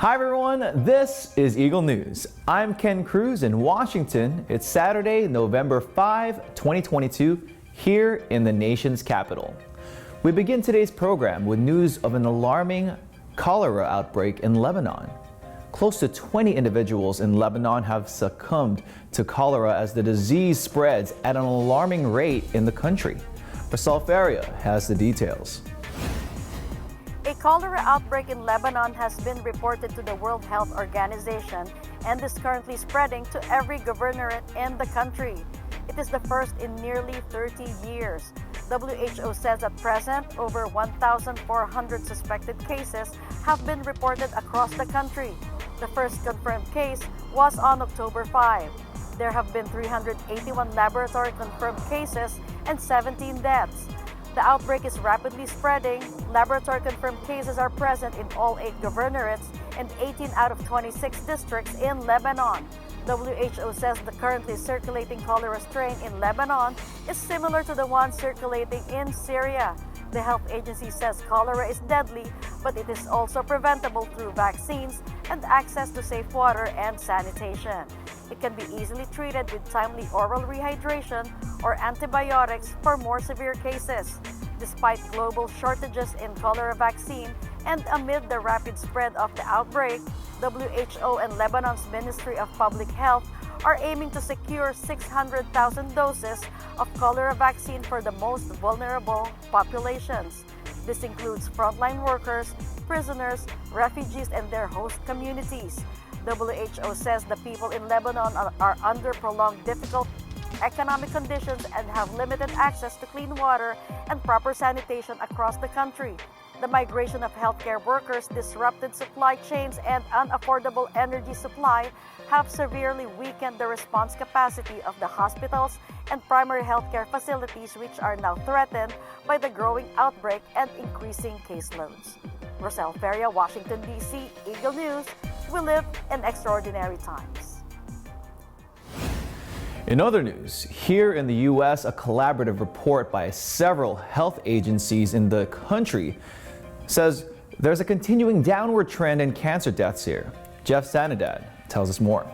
Hi everyone, this is Eagle News. I'm kencruz in Washington. It's Saturday, November 5, 2022, here in the nation's capital. We begin today's program with news of an alarming cholera outbreak in Lebanon. Close to 20 individuals in Lebanon have succumbed to cholera as the disease spreads at an alarming rate in the country. Rocelleferia has the details. A cholera outbreak in Lebanon has been reported to the World Health Organization and is currently spreading to every governorate in the country. It is the first in nearly 30 years. WHO says at present, over 1,400 suspected cases have been reported across the country. The first confirmed case was on October 5. There have been 381 laboratory-confirmed cases and 17 deaths. The outbreak is rapidly spreading. Laboratory-confirmed cases are present in all 8 governorates and 18 out of 26 districts in Lebanon. WHO says the currently circulating cholera strain in Lebanon is similar to the one circulating in Syria. The health agency says cholera is deadly, but it is also preventable through vaccines and access to safe water and sanitation. It can be easily treated with timely oral rehydration or antibiotics for more severe cases. Despite global shortages in cholera vaccine and amid the rapid spread of the outbreak, WHO and Lebanon's Ministry of Public Health are aiming to secure 600,000 doses of cholera vaccine for the most vulnerable populations. This includes frontline workers, prisoners, refugees, and their host communities. WHO says the people in Lebanon are under prolonged difficult economic conditions and have limited access to clean water and proper sanitation across the country. The migration of healthcare workers, disrupted supply chains, and unaffordable energy supply have severely weakened the response capacity of the hospitals and primary healthcare facilities, which are now threatened by the growing outbreak and increasing caseloads. Rocelleferia, Washington, D.C., Eagle News. We live in extraordinary times. In other news, here in the U.S., a collaborative report by several health agencies in the country says there's a continuing downward trend in cancer deaths here. Jeff Sanidad tells us more.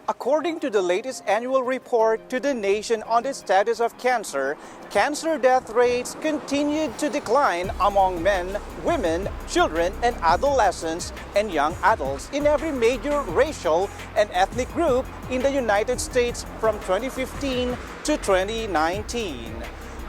According to the latest annual report to the nation on the status of cancer, cancer death rates continued to decline among men, women, children, and adolescents and young adults in every major racial and ethnic group in the United States from 2015 to 2019.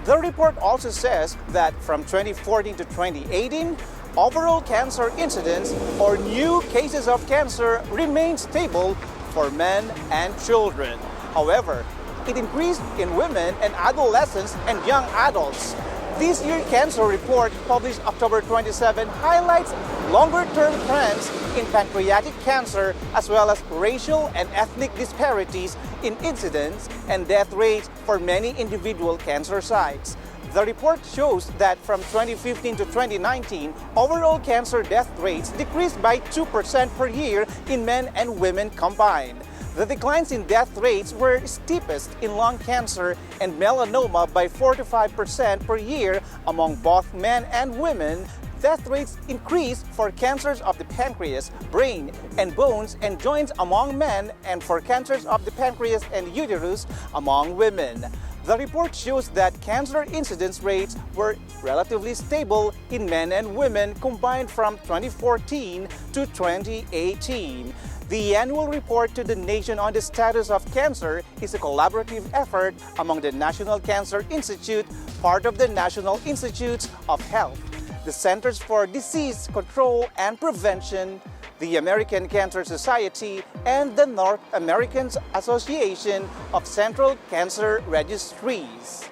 The report also says that from 2014 to 2018, overall cancer incidence or new cases of cancer remained stable for men and children. However, it increased in women and adolescents and young adults. This year's cancer report, published October 27, highlights longer-term trends in pancreatic cancer as well as racial and ethnic disparities in incidence and death rates for many individual cancer sites. The report shows that from 2015 to 2019, overall cancer death rates decreased by 2% per year in men and women combined. The declines in death rates were steepest in lung cancer and melanoma by 4 to 5% per year among both men and women. Death rates increased for cancers of the pancreas, brain, and bones and joints among men, and for cancers of the pancreas and uterus among women. The report shows that cancer incidence rates were relatively stable in men and women combined from 2014 to 2018. The annual report to the nation on the status of cancer is a collaborative effort among the National Cancer Institute, part of the National Institutes of Health, the Centers for Disease Control and Prevention, the American Cancer Society, and the North American Association of Central Cancer Registries.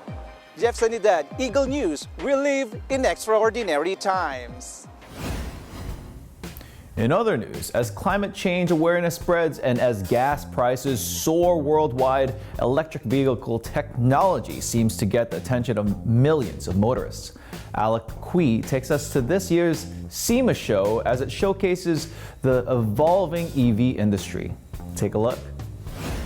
Jeff Sanidad, Eagle News. We live in extraordinary times. In other news, as climate change awareness spreads and as gas prices soar worldwide, electric vehicle technology seems to get the attention of millions of motorists. Alec Kui takes us to this year's SEMA show as it showcases the evolving EV industry. Take a look.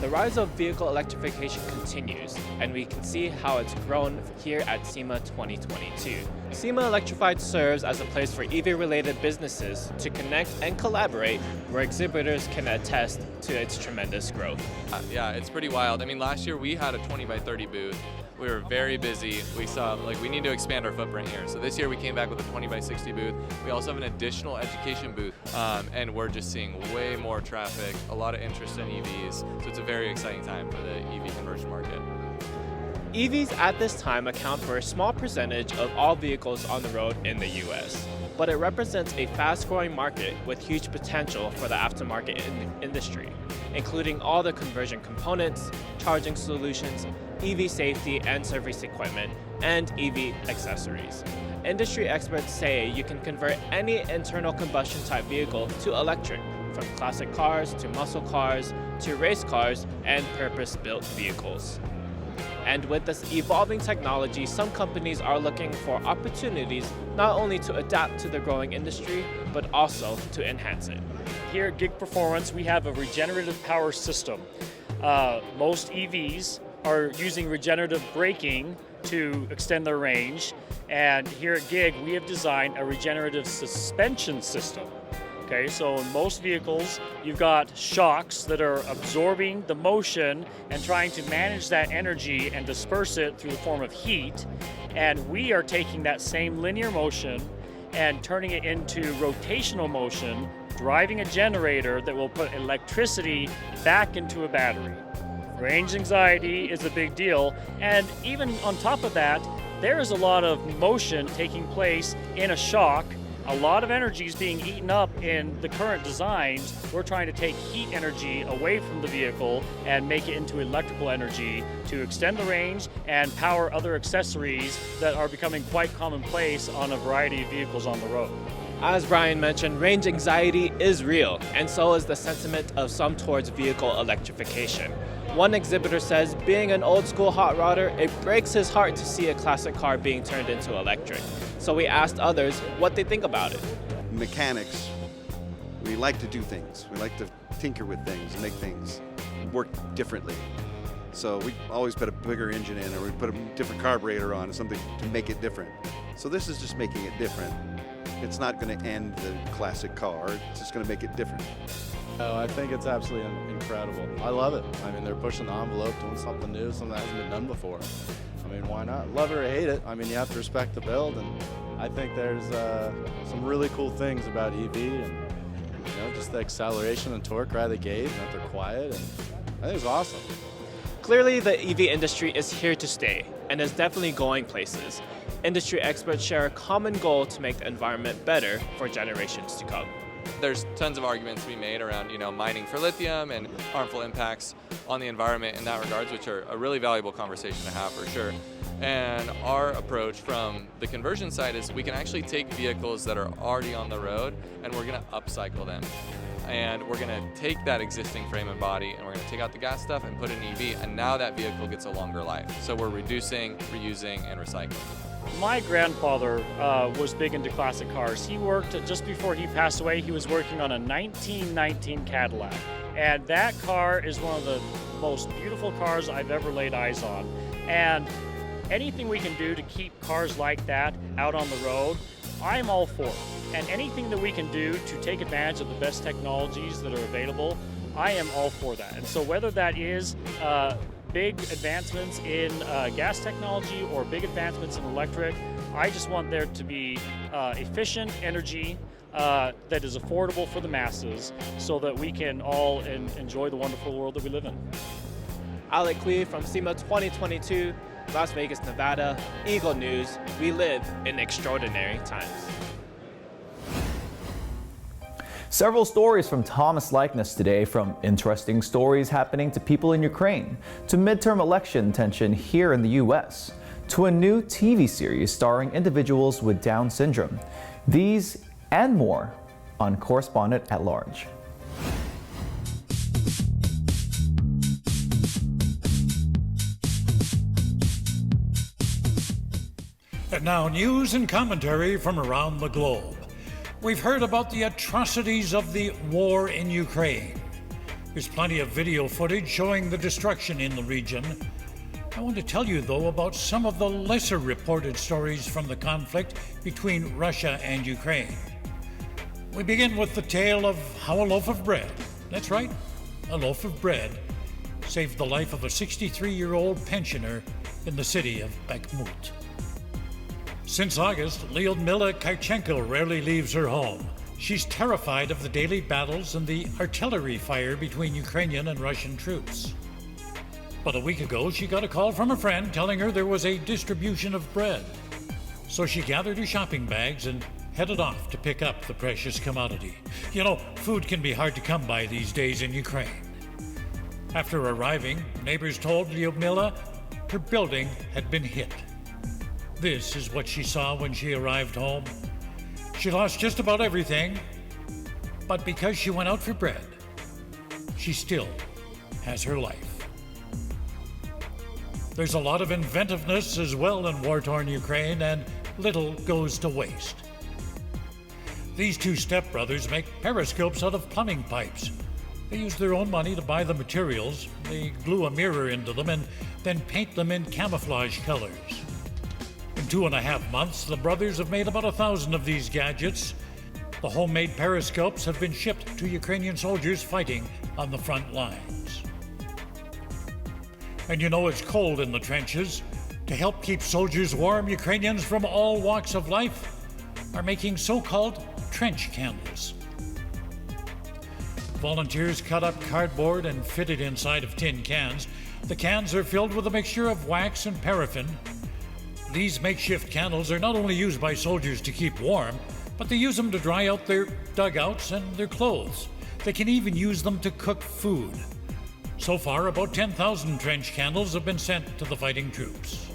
The rise of vehicle electrification continues, and we can see how it's grown here at SEMA 2022. SEMA Electrified serves as a place for EV-related businesses to connect and collaborate, where exhibitors can attest to its tremendous growth. Yeah, it's pretty wild. I mean, last year we had a 20 by 30 booth. We were very busy. We saw, we need to expand our footprint here. So this year we came back with a 20 by 60 booth. We also have an additional education booth, and we're just seeing way more traffic, a lot of interest in EVs. So it's a very exciting time for the EV conversion market. EVs at this time account for a small percentage of all vehicles on the road in the US, but it represents a fast-growing market with huge potential for the aftermarket industry, including all the conversion components, charging solutions, EV safety and service equipment, and EV accessories. Industry experts say you can convert any internal combustion type vehicle to electric, from classic cars to muscle cars to race cars and purpose-built vehicles. And with this evolving technology, some companies are looking for opportunities not only to adapt to the growing industry, but also to enhance it. Here at Gig Performance, we have a regenerative power system. Most EVs are using regenerative braking to extend their range, and here at Gig, we have designed a regenerative suspension system. Okay, so in most vehicles, you've got shocks that are absorbing the motion and trying to manage that energy and disperse it through the form of heat. And we are taking that same linear motion and turning it into rotational motion, driving a generator that will put electricity back into a battery. Range anxiety is a big deal, and even on top of that, there is a lot of motion taking place in a shock. A lot of energy is being eaten up in the current designs. We're trying to take heat energy away from the vehicle and make it into electrical energy to extend the range and power other accessories that are becoming quite commonplace on a variety of vehicles on the road. As Brian mentioned, range anxiety is real, and so is the sentiment of some towards vehicle electrification. One exhibitor says, being an old school hot rodder, it breaks his heart to see a classic car being turned into electric. So we asked others what they think about it. Mechanics, we like to do things. We like to tinker with things and make things work differently. So we always put a bigger engine in, or we put a different carburetor on, or something to make it different. So this is just making it different. It's not going to end the classic car, it's just going to make it different. Oh, I think it's absolutely incredible. I love it. I mean, they're pushing the envelope, doing something new, something that hasn't been done before. I mean, why not? Love it or hate it. I mean, you have to respect the build, and I think there's some really cool things about EV, and just the acceleration and torque right out of the gate, and that they're quiet, and I think it's awesome. Clearly, the EV industry is here to stay, and is definitely going places. Industry experts share a common goal to make the environment better for generations to come. There's tons of arguments to be made around, mining for lithium and harmful impacts on the environment in that regards, which are a really valuable conversation to have for sure. And our approach from the conversion side is we can actually take vehicles that are already on the road and we're going to upcycle them. And we're going to take that existing frame and body and we're going to take out the gas stuff and put in EV, and now that vehicle gets a longer life. So we're reducing, reusing, and recycling. My grandfather was big into classic cars. He worked, just before he passed away, he was working on a 1919 Cadillac. And that car is one of the most beautiful cars I've ever laid eyes on. And anything we can do to keep cars like that out on the road, I'm all for it. And anything that we can do to take advantage of the best technologies that are available, I am all for that. And so whether that is big advancements in gas technology or big advancements in electric, I just want there to be efficient energy that is affordable for the masses so that we can all enjoy the wonderful world that we live in. Alec Lee from SEMA 2022, Las Vegas, Nevada, Eagle News. We live in extraordinary times. Several stories from Thomas Likeness today, from interesting stories happening to people in Ukraine, to midterm election tension here in the US, to a new TV series starring individuals with Down syndrome. These and more on Correspondent at Large. And now news and commentary from around the globe. We've heard about the atrocities of the war in Ukraine. There's plenty of video footage showing the destruction in the region. I want to tell you, though, about some of the lesser reported stories from the conflict between Russia and Ukraine. We begin with the tale of how a loaf of bread, that's right, a loaf of bread, saved the life of a 63-year-old pensioner in the city of Bakhmut. Since August, Lyudmila Karchenko rarely leaves her home. She's terrified of the daily battles and the artillery fire between Ukrainian and Russian troops. But a week ago, she got a call from a friend telling her there was a distribution of bread. So she gathered her shopping bags and headed off to pick up the precious commodity. You know, food can be hard to come by these days in Ukraine. After arriving, neighbors told Lyudmila her building had been hit. This is what she saw when she arrived home. She lost just about everything, but because she went out for bread, she still has her life. There's a lot of inventiveness as well in war-torn Ukraine, and little goes to waste. These two stepbrothers make periscopes out of plumbing pipes. They use their own money to buy the materials, they glue a mirror into them, and then paint them in camouflage colors. In 2.5 months, the brothers have made about 1,000 of these gadgets. The homemade periscopes have been shipped to Ukrainian soldiers fighting on the front lines. And you know it's cold in the trenches. To help keep soldiers warm, Ukrainians from all walks of life are making so-called trench candles. Volunteers cut up cardboard and fit it inside of tin cans. The cans are filled with a mixture of wax and paraffin. These makeshift candles are not only used by soldiers to keep warm, but they use them to dry out their dugouts and their clothes. They can even use them to cook food. So far, about 10,000 trench candles have been sent to the fighting troops.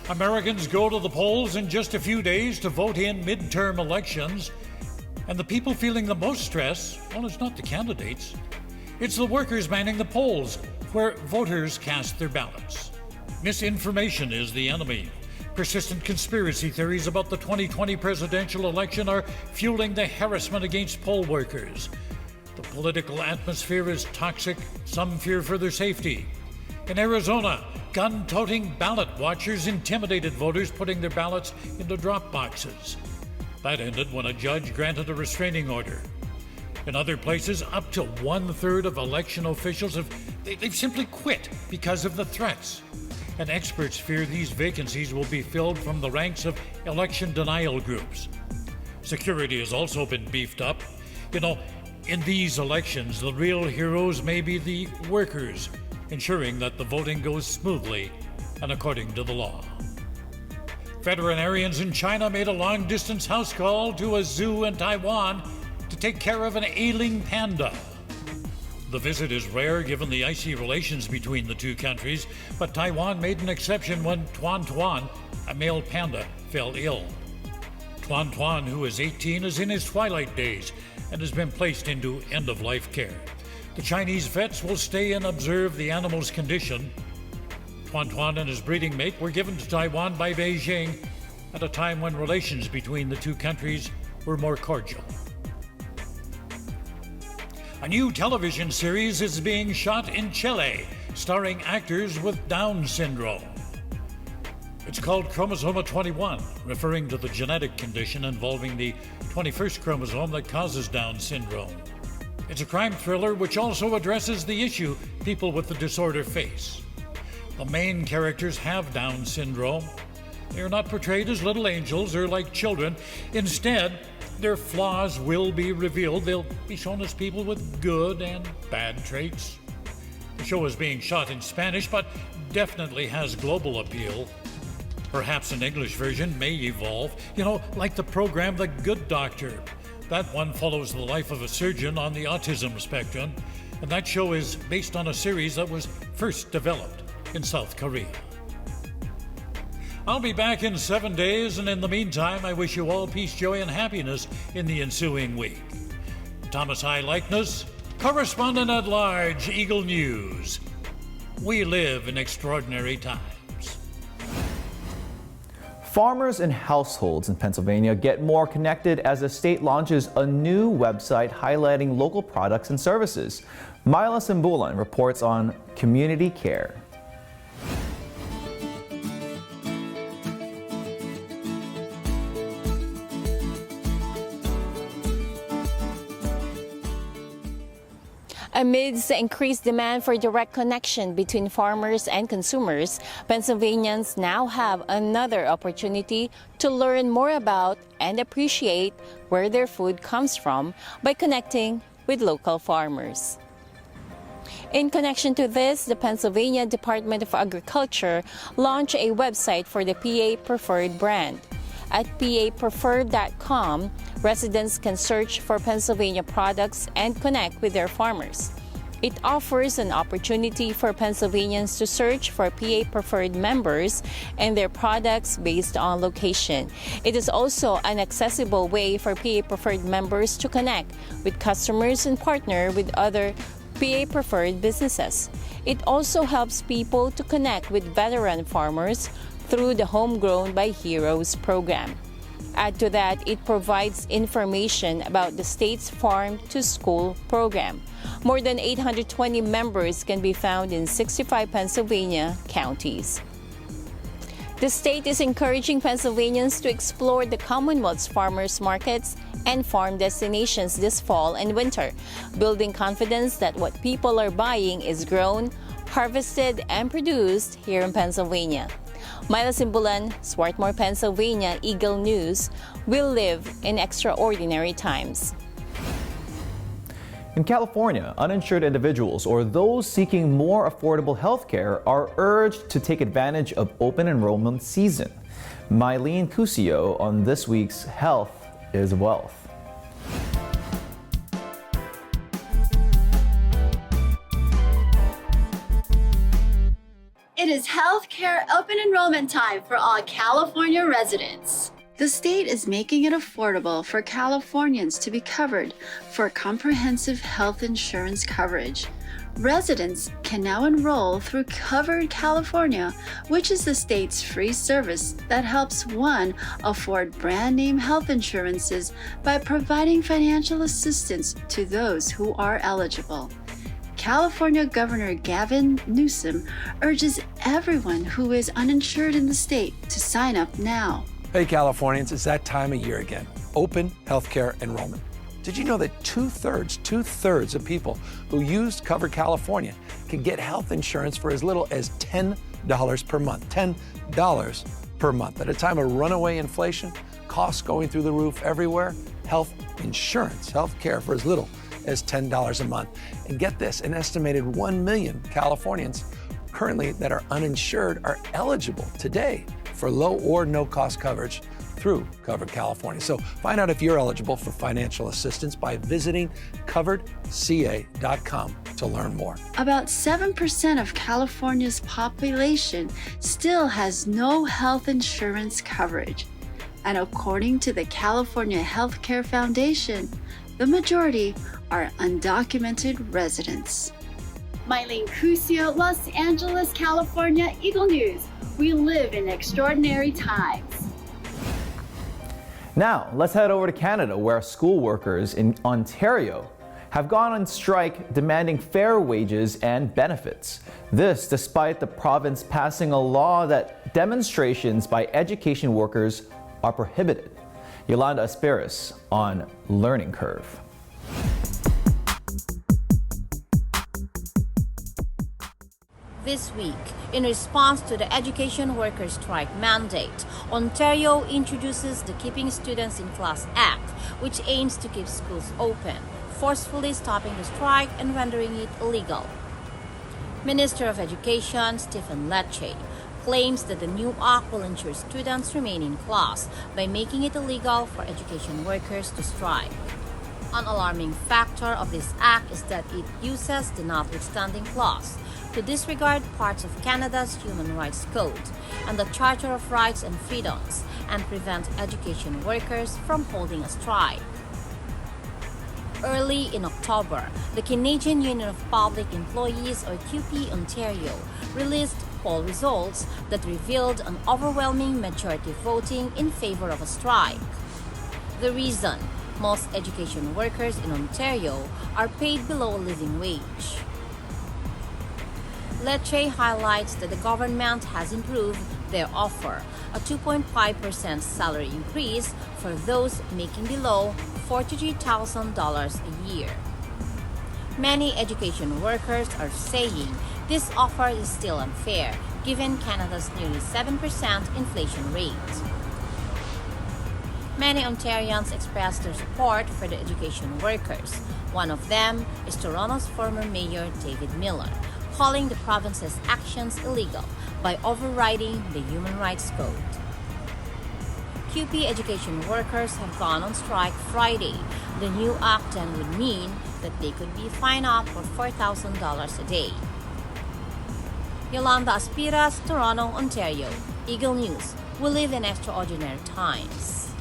Americans go to the polls in just a few days to vote in midterm elections. And the people feeling the most stress, well, it's not the candidates. It's the workers manning the polls, where voters cast their ballots. Misinformation is the enemy. Persistent conspiracy theories about the 2020 presidential election are fueling the harassment against poll workers. The political atmosphere is toxic. Some fear for their safety. In Arizona, gun-toting ballot watchers intimidated voters putting their ballots into drop boxes. That ended when a judge granted a restraining order. In other places, up to 1/3 of election officials they've simply quit because of the threats. And experts fear these vacancies will be filled from the ranks of election denial groups. Security has also been beefed up. You know, in these elections, the real heroes may be the workers, ensuring that the voting goes smoothly and according to the law. Veterinarians in China made a long-distance house call to a zoo in Taiwan to take care of an ailing panda. The visit is rare given the icy relations between the two countries, but Taiwan made an exception when Tuan Tuan, a male panda, fell ill. Tuan Tuan, who is 18, is in his twilight days and has been placed into end-of-life care. The Chinese vets will stay and observe the animal's condition. Tuan Tuan and his breeding mate were given to Taiwan by Beijing at a time when relations between the two countries were more cordial. A new television series is being shot in Chile, starring actors with Down syndrome. It's called Chromosome 21, referring to the genetic condition involving the 21st chromosome that causes Down syndrome. It's a crime thriller which also addresses the issue people with the disorder face. The main characters have Down syndrome. They are not portrayed as little angels or like children. Instead, their flaws will be revealed. They'll be shown as people with good and bad traits. The show is being shot in Spanish, but definitely has global appeal. Perhaps an English version may evolve, like the program The Good Doctor. That one follows the life of a surgeon on the autism spectrum, and that show is based on a series that was first developed in South Korea. I'll be back in 7 days, and in the meantime, I wish you all peace, joy, and happiness in the ensuing week. Thomas I. Likeness, Correspondent at Large, Eagle News. We live in extraordinary times. Farmers and households in Pennsylvania get more connected as the state launches a new website highlighting local products and services. Myla Simbulan reports on community care. Amidst the increased demand for direct connection between farmers and consumers, Pennsylvanians now have another opportunity to learn more about and appreciate where their food comes from by connecting with local farmers. In connection to this, the Pennsylvania Department of Agriculture launched a website for the PA Preferred brand. At papreferred.com, residents can search for Pennsylvania products and connect with their farmers. It offers an opportunity for Pennsylvanians to search for PA Preferred members and their products based on location. It is also an accessible way for PA Preferred members to connect with customers and partner with other PA Preferred businesses. It also helps people to connect with veteran farmers through the Homegrown by Heroes program. Add to that, it provides information about the state's Farm to School program. More than 820 members can be found in 65 Pennsylvania counties. The state is encouraging Pennsylvanians to explore the Commonwealth's farmers markets and farm destinations this fall and winter, building confidence that what people are buying is grown, harvested, and produced here in Pennsylvania. Myla Simbulan, Swarthmore, Pennsylvania, Eagle News. We live in extraordinary times. In California, uninsured individuals or those seeking more affordable health care are urged to take advantage of open enrollment season. Mylene Cusio on this week's Health is Wealth. It is healthcare open enrollment time for all California residents. The state is making it affordable for Californians to be covered for comprehensive health insurance coverage. Residents can now enroll through Covered California, which is the state's free service that helps one afford brand name health insurances by providing financial assistance to those who are eligible. California Governor Gavin Newsom urges everyone who is uninsured in the state to sign up now. Hey Californians, it's that time of year again. Open healthcare enrollment. Did you know that two-thirds of people who used Covered California can get health insurance for as little as $10 per month? $10 per month. At a time of runaway inflation, costs going through the roof everywhere, health insurance, health care for as little as $10 a month. And get this, an estimated 1 million Californians currently that are uninsured are eligible today for low or no cost coverage through Covered California. So find out if you're eligible for financial assistance by visiting coveredca.com to learn more. About 7% of California's population still has no health insurance coverage. And according to the California Healthcare Foundation, the majority are undocumented residents. Mylene Cusio, Los Angeles, California, Eagle News. We live in extraordinary times. Now, let's head over to Canada, where school workers in Ontario have gone on strike demanding fair wages and benefits. This despite the province passing a law that demonstrations by education workers are prohibited. Yolanda Asperis on Learning Curve. This week, in response to the education workers' strike mandate, Ontario introduces the Keeping Students in Class Act, which aims to keep schools open, forcefully stopping the strike and rendering it illegal. Minister of Education Stephen Lecce claims that the new act will ensure students remain in class by making it illegal for education workers to strike. An alarming factor of this act is that it uses the notwithstanding clause to disregard parts of Canada's Human Rights Code and the Charter of Rights and Freedoms and prevent education workers from holding a strike. Early in October, the Canadian Union of Public Employees, or QP Ontario, released poll results that revealed an overwhelming majority voting in favor of a strike. The reason: most education workers in Ontario are paid below living wage. Lecce highlights that the government has improved their offer, a 2.5% salary increase for those making below $43,000 a year. Many education workers are saying this offer is still unfair, given Canada's nearly 7% inflation rate. Many Ontarians expressed their support for the education workers. One of them is Toronto's former mayor, David Miller, calling the province's actions illegal by overriding the Human Rights Code. QP education workers have gone on strike Friday. The new act then would mean that they could be fined up for $4,000 a day. Yolanda Aspiras, Toronto, Ontario. Eagle News. We live in extraordinary times.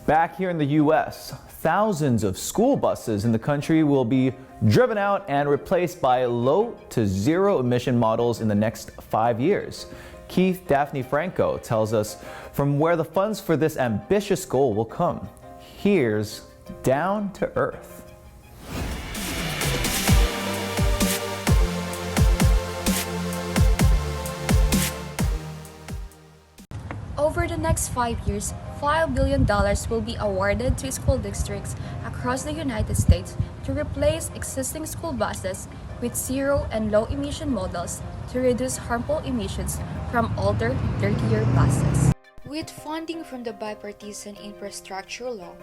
Back here in the U.S., thousands of school buses in the country will be driven out and replaced by low to zero-emission models in the next 5 years. Keith Daphne Franco tells us from where the funds for this ambitious goal will come. Here's Down to Earth. Over the next 5 years, $5 billion will be awarded to school districts across the United States to replace existing school buses with zero and low emission models to reduce harmful emissions from older, dirtier buses. With funding from the Bipartisan Infrastructure Law,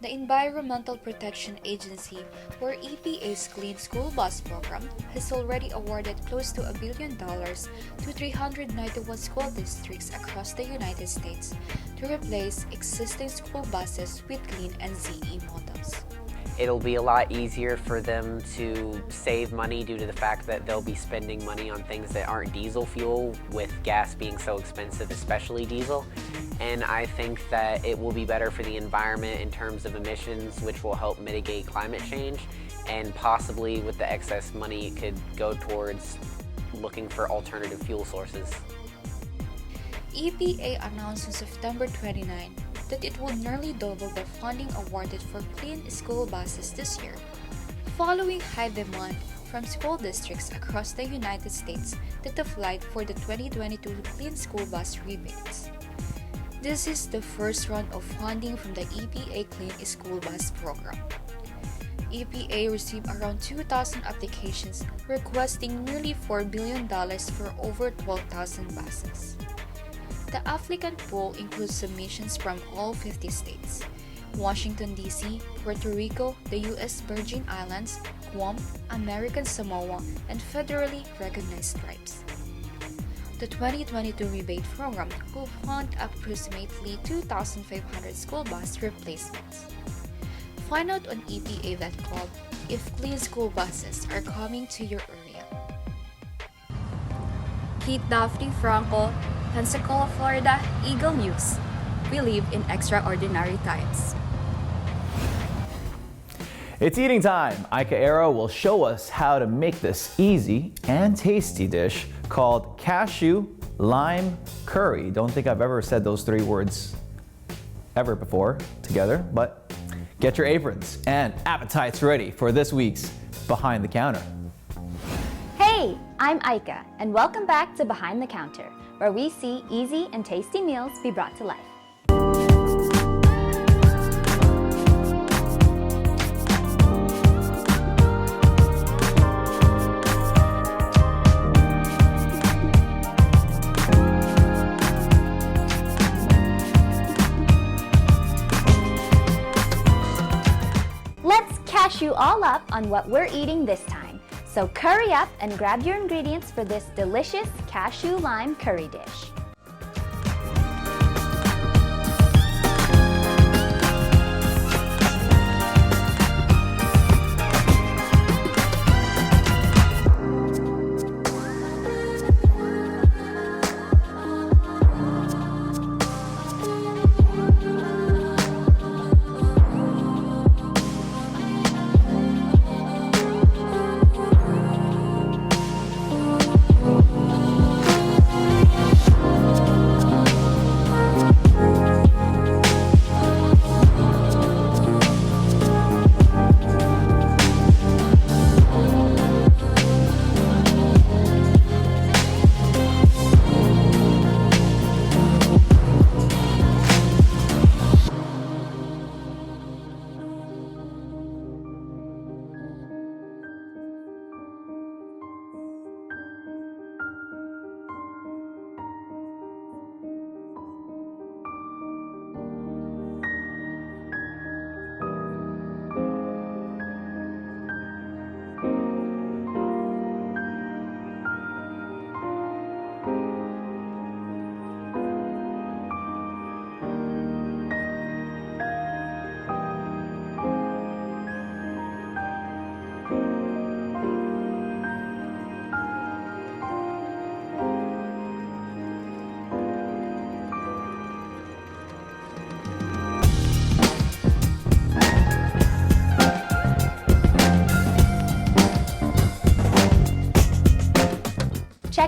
the Environmental Protection Agency, or EPA's Clean School Bus Program, has already awarded close to $1 billion to 391 school districts across the United States to replace existing school buses with clean and ZE models. It'll be a lot easier for them to save money due to the fact that they'll be spending money on things that aren't diesel fuel, with gas being so expensive, especially diesel. And I think that it will be better for the environment in terms of emissions, which will help mitigate climate change. And possibly with the excess money, it could go towards looking for alternative fuel sources. EPA announced on September 29 that it will nearly double the funding awarded for clean school buses this year, following high demand from school districts across the United States that applied for the 2022 Clean School Bus rebates. This is the first round of funding from the EPA Clean School Bus Program. EPA received around 2,000 applications requesting nearly $4 billion for over 12,000 buses. The applicant pool includes submissions from all 50 states, Washington, D.C., Puerto Rico, the U.S. Virgin Islands, Guam, American Samoa, and federally recognized tribes. The 2022 rebate program will fund approximately 2,500 school bus replacements. Find out on EPA.gov if clean school buses are coming to your area. Keith Daphne Franco, Pensacola, Florida, Eagle News. We live in extraordinary times. It's eating time. Aikaera will show us how to make this easy and tasty dish called Cashew Lime Curry. Don't think I've ever said those 3 words ever before together, but get your aprons and appetites ready for this week's Behind the Counter. Hey, I'm Aika, and welcome back to Behind the Counter, where we see easy and tasty meals be brought to life. Let's catch you all up on what we're eating this time. So curry up and grab your ingredients for this delicious cashew lime curry dish.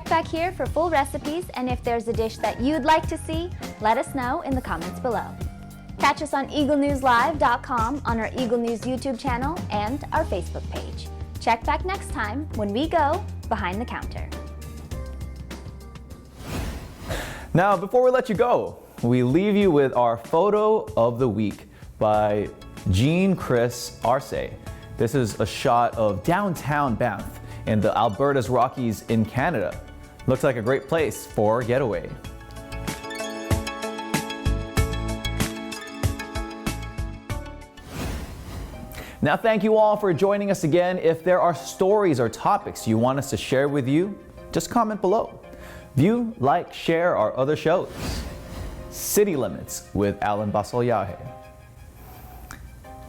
Check back here for full recipes, and if there's a dish that you'd like to see, let us know in the comments below. Catch us on eaglenewslive.com, on our Eagle News YouTube channel, and our Facebook page. Check back next time when we go behind the counter. Now, before we let you go, we leave you with our photo of the week by Jean-Chris Arce. This is a shot of downtown Banff in the Alberta's Rockies in Canada. Looks like a great place for a getaway. Now, thank you all for joining us again. If there are stories or topics you want us to share with you, just comment below. View, like, share our other shows. City Limits with Alan Basolyahe.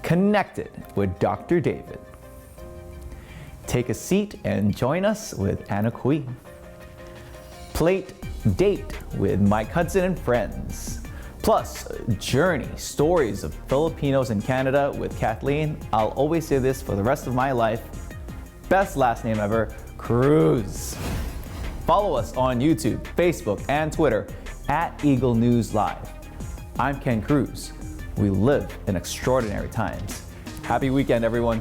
Connected with Dr. David. Take a seat and join us with Anna Kui. Plate Date with Mike Hudson and friends. Plus, Journey, Stories of Filipinos in Canada with Kathleen. I'll always say this for the rest of my life. Best last name ever, Cruz. Follow us on YouTube, Facebook, and Twitter at eaglenewslive. I'm Ken Cruz. We live in extraordinary times. Happy weekend, everyone.